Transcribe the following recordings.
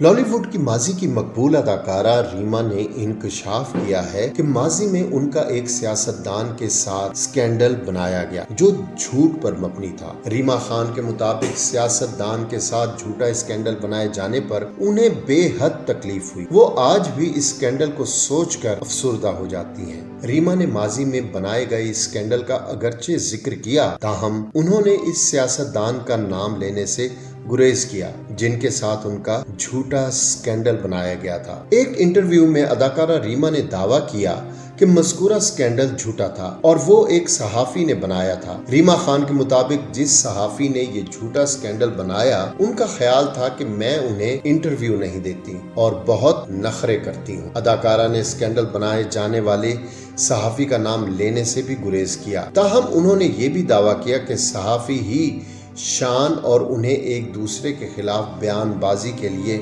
Lolly would کی ماضی کی مقبول اداکارہ ریما نے انکشاف کیا ہے کہ ماضی میں ان کا ایک سیاستدان کے ساتھ سکینڈل بنایا گیا جو جھوٹ پر مبنی تھا۔ ریما خان کے مطابق سیاستدان کے ساتھ جھوٹا سکینڈل بنائے جانے پر انہیں بے حد تکلیف ہوئی۔ وہ آج بھی اس سکینڈل کو سوچ کر افسردہ ہو جاتی ہیں۔ ریما نے ماضی میں بنائے گئے اس سکینڈل کا اگرچہ ذکر کیا، تاہم انہوں نے اس سیاستدان کا نام لینے سے گریز کیا جن کے ساتھ ان کا جھوٹا سکینڈل بنایا گیا تھا۔ ایک انٹرویو میں اداکارہ ریما نے دعویٰ کیا کہ مذکورہ سکینڈل جھوٹا تھا اور وہ ایک صحافی نے بنایا تھا۔ ریما خان کے مطابق جس صحافی نے یہ جھوٹا سکینڈل بنایا ان کا خیال تھا کہ میں انہیں انٹرویو نہیں دیتی اور بہت نخرے کرتی ہوں۔ اداکارہ نے سکینڈل بنائے جانے والے صحافی کا نام لینے سے بھی گریز کیا، تاہم انہوں نے یہ بھی دعویٰ کیا کہ صحافی ہی شان اور انہیں ایک دوسرے کے خلاف بیان بازی کے لیے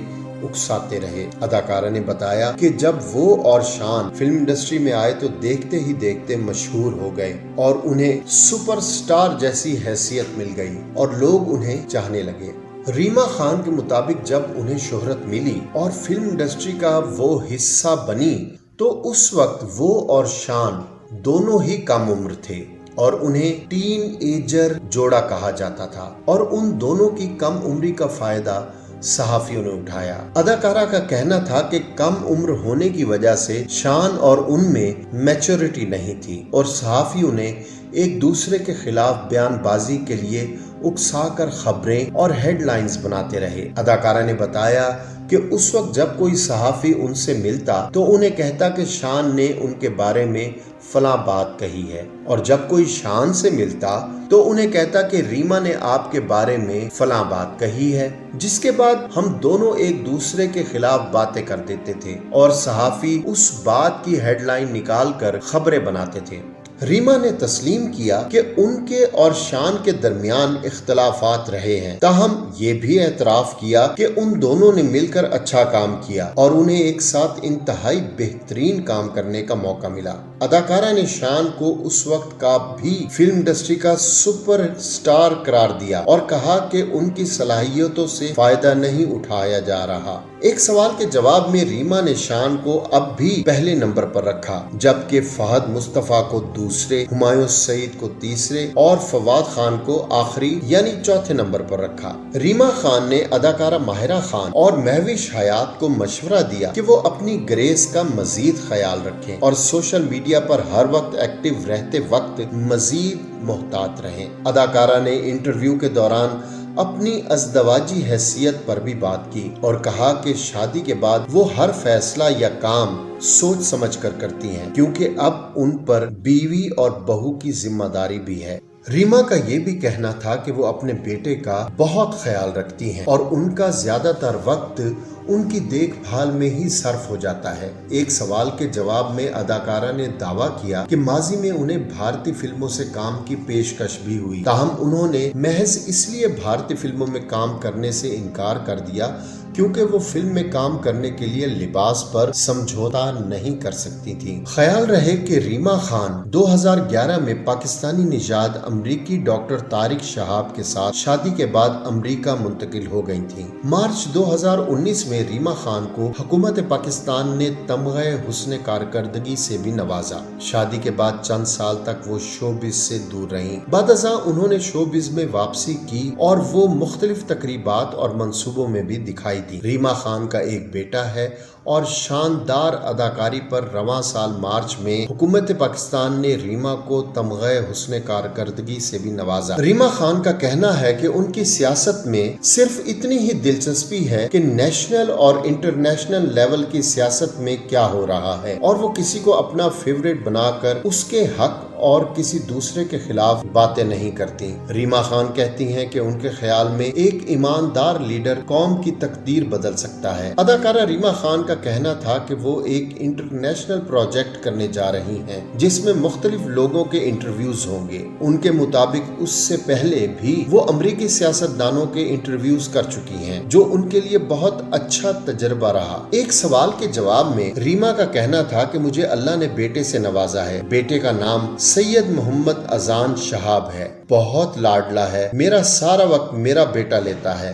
اکساتے رہے۔ اداکارہ نے بتایا کہ جب وہ اور شان فلم انڈسٹری میں آئے تو دیکھتے ہی دیکھتے مشہور ہو گئے اور انہیں سپر سٹار جیسی حیثیت مل گئی اور لوگ انہیں چاہنے لگے۔ ریما خان کے مطابق جب انہیں شہرت ملی اور فلم انڈسٹری کا وہ حصہ بنی تو اس وقت وہ اور شان دونوں ہی کم عمر تھے اور انہیں ٹین ایجر جوڑا کہا جاتا تھا اور ان دونوں کی کم عمری کا فائدہ صحافیوں نے اٹھایا۔ اداکارہ کا کہنا تھا کہ کم عمر ہونے کی وجہ سے شان اور ان میں میچورٹی نہیں تھی اور صحافیوں نے ایک دوسرے کے خلاف بیان بازی کے لیے اکسا کر خبریں اور ہیڈ لائنز بناتے رہے۔ اداکارہ نے بتایا کہ اس وقت جب کوئی صحافی ان سے ملتا تو انہیں کہتا کہ شان نے ان کے بارے میں فلاں بات کہی ہے، اور جب کوئی شان سے ملتا تو انہیں کہتا کہ ریما نے آپ کے بارے میں فلاں بات کہی ہے، جس کے بعد ہم دونوں ایک دوسرے کے خلاف باتیں کر دیتے تھے اور صحافی اس بات کی ہیڈ لائن نکال کر خبریں بناتے تھے۔ ریما نے تسلیم کیا کہ ان کے اور شان کے درمیان اختلافات رہے ہیں، تاہم یہ بھی اعتراف کیا کہ ان دونوں نے مل کر اچھا کام کیا اور انہیں ایک ساتھ انتہائی بہترین کام کرنے کا موقع ملا۔ اداکارہ نے شان کو اس وقت کا بھی فلم انڈسٹری کا سپر سٹار قرار دیا اور کہا کہ ان کی صلاحیتوں سے فائدہ نہیں اٹھایا جا رہا۔ ایک سوال کے جواب میں ریما نے شان کو اب بھی پہلے نمبر پر رکھا، جبکہ فہد مصطفیٰ کو دوسرے، ہمایوں سعید کو تیسرے اور فواد خان کو آخری یعنی چوتھے نمبر پر رکھا۔ ریما خان نے اداکارہ ماہرہ خان اور مہوش حیات کو مشورہ دیا کہ وہ اپنی گریس کا مزید خیال رکھیں اور سوشل میڈیا پر ہر وقت ایکٹیو رہتے وقت مزید محتاط رہیں۔ اداکارہ نے انٹرویو کے دوران اپنی ازدواجی حیثیت پر بھی بات کی اور کہا کہ شادی کے بعد وہ ہر فیصلہ یا کام سوچ سمجھ کر کرتی ہیں کیونکہ اب ان پر بیوی اور بہو کی ذمہ داری بھی ہے۔ ریما کا یہ بھی کہنا تھا کہ وہ اپنے بیٹے کا بہت خیال رکھتی ہیں اور ان کا زیادہ تر وقت ان کی دیکھ بھال میں ہی صرف ہو جاتا ہے۔ ایک سوال کے جواب میں اداکارہ نے دعویٰ کیا کہ ماضی میں انہیں بھارتی فلموں سے کام کی پیشکش بھی ہوئی، تاہم انہوں نے محض اس لیے بھارتی فلموں میں کام کرنے سے انکار کر دیا کیونکہ وہ فلم میں کام کرنے کے لیے لباس پر سمجھوتا نہیں کر سکتی تھی۔ خیال رہے کہ ریما خان 2011 میں پاکستانی نژاد امریکی ڈاکٹر طارق شہاب کے ساتھ شادی کے بعد امریکہ منتقل ہو گئی تھیں۔ مارچ 2019 میں ریما خان کو حکومت پاکستان نے تمغہ حسن کارکردگی سے بھی نوازا۔ شادی کے بعد چند سال تک وہ شوبز سے دور رہیں۔ بعد ازاں انہوں نے شوبز میں واپسی کی اور وہ مختلف تقریبات اور منصوبوں میں بھی دکھائی دی۔ ریما خان کا ایک بیٹا ہے اور شاندار اداکاری پر رواں سال مارچ میں حکومت پاکستان نے ریما کو تمغہ حسن کارکردگی سے بھی نوازا۔ ریما خان کا کہنا ہے کہ ان کی سیاست میں صرف اتنی ہی دلچسپی ہے کہ نیشنل اور انٹرنیشنل لیول کی سیاست میں کیا ہو رہا ہے اور وہ کسی کو اپنا فیورٹ بنا کر اس کے حق اور کسی دوسرے کے خلاف باتیں نہیں کرتی۔ ریما خان کہتی ہیں کہ ان کے خیال میں ایک ایماندار لیڈر قوم کی تقدیر بدل سکتا ہے۔ اداکارہ ریما خان کا کہنا تھا کہ وہ ایک انٹرنیشنل پروجیکٹ کرنے جا رہی ہیں جس میں مختلف لوگوں کے انٹرویوز ہوں گے۔ ان کے مطابق اس سے پہلے بھی وہ امریکی سیاستدانوں کے انٹرویوز کر چکی ہیں جو ان کے لیے بہت اچھا تجربہ رہا۔ ایک سوال کے جواب میں ریما کا کہنا تھا کہ مجھے اللہ نے بیٹے سے نوازا ہے۔ بیٹے کا نام سید محمد اذان شہاب ہے، بہت لاڈلا ہے، میرا سارا وقت میرا بیٹا لیتا ہے۔